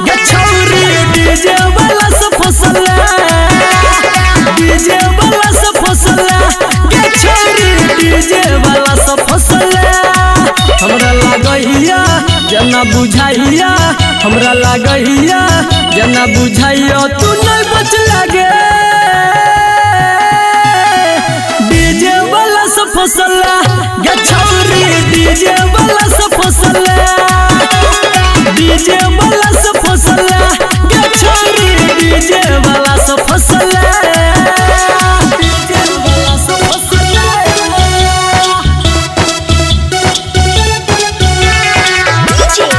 गे छौरी डीजे वाला से फसला डीजे वाला से फसला गे छौरी डीजे वाला से फसला हमरा लागैया जना बुझाइया हमरा लागैया जना बुझाइया तू नहीं बच लागे डीजे वाला से फसला गे छौरी डीजे वाला से फसला डीजे वाला से फसला गे छौरी डीजे वाला से फसला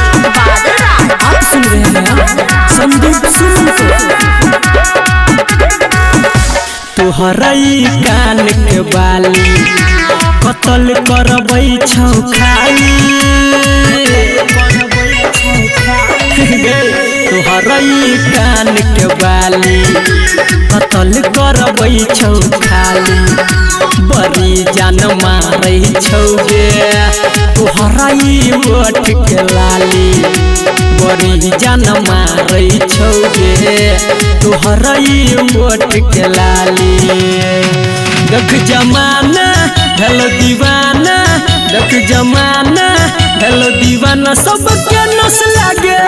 आप सुन रहे हैं संदीप सुन तोहरा कान के बाली कतल करबै छौ खाली तोहरा कान के बाली कतल करबै छौ खाली बड़ी जान मारै छौ गे तोहरा ओठ के लाली बड़ी जान मारै छौ गे तोहरा ओठ के लाली देख जमाना हेलो दीवाना देख जमाना हेलो दीवाना सबके नस लागे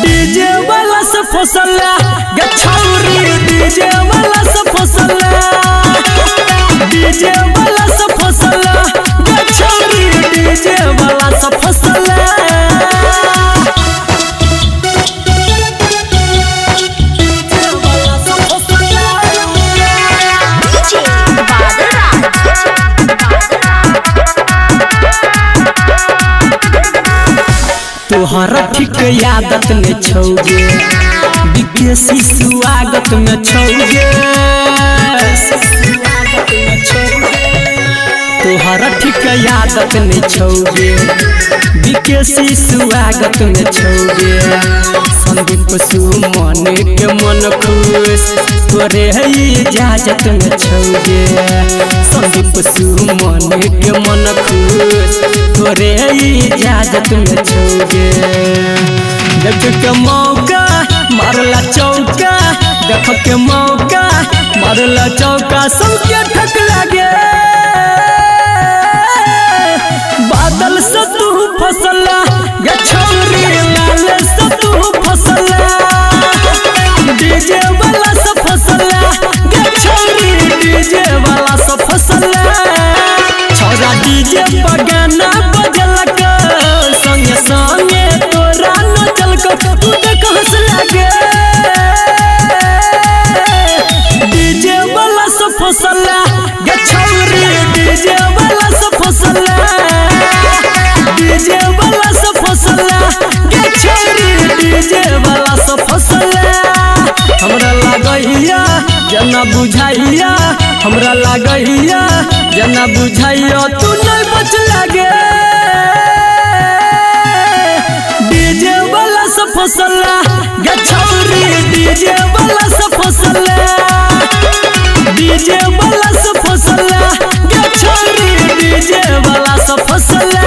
डीजे वाला से फसला गे छौरी डीजे वाला से फसला डीजे वाला से फसला गे छौरी डीजे वाला से फसला तोहरा ठीक आदत में छौगे विदेशी स्वागत में छौगे तोहरा ठीक आदत में छौगे विदेशी स्वागत में छौगे संदीप सुमन के मन खुश तोरे इजाजत में छौगे संदीप सुमन के मन खुश तोरे इजाजत में छौगे देख के मौका मारला चौका देख के मौका मारला चौका सबके ठक लागे बादल से तू फसला गे छौरी लाल से तू फसला डीजे वाला से फसला गे छौरी डीजे वाला से फसला छौरा डीजे पर गाना बजलक संगे संगे तोरा नचलक तू देख हंस लागे डीजे वाला से फसला गे छौरी डीजे वाला से फसला डीजे वाला से फसला गे छौरी डीजे वाला से फसला हमरा लागैया जना बुझाइया हमरा लागैया जना बुझाइया तू नहीं बच लागे डीजे वाला से फसला गे छौरी डीजे वाला से फसला डीजे वाला से फसला गे छौरी डीजे वाला से फसला।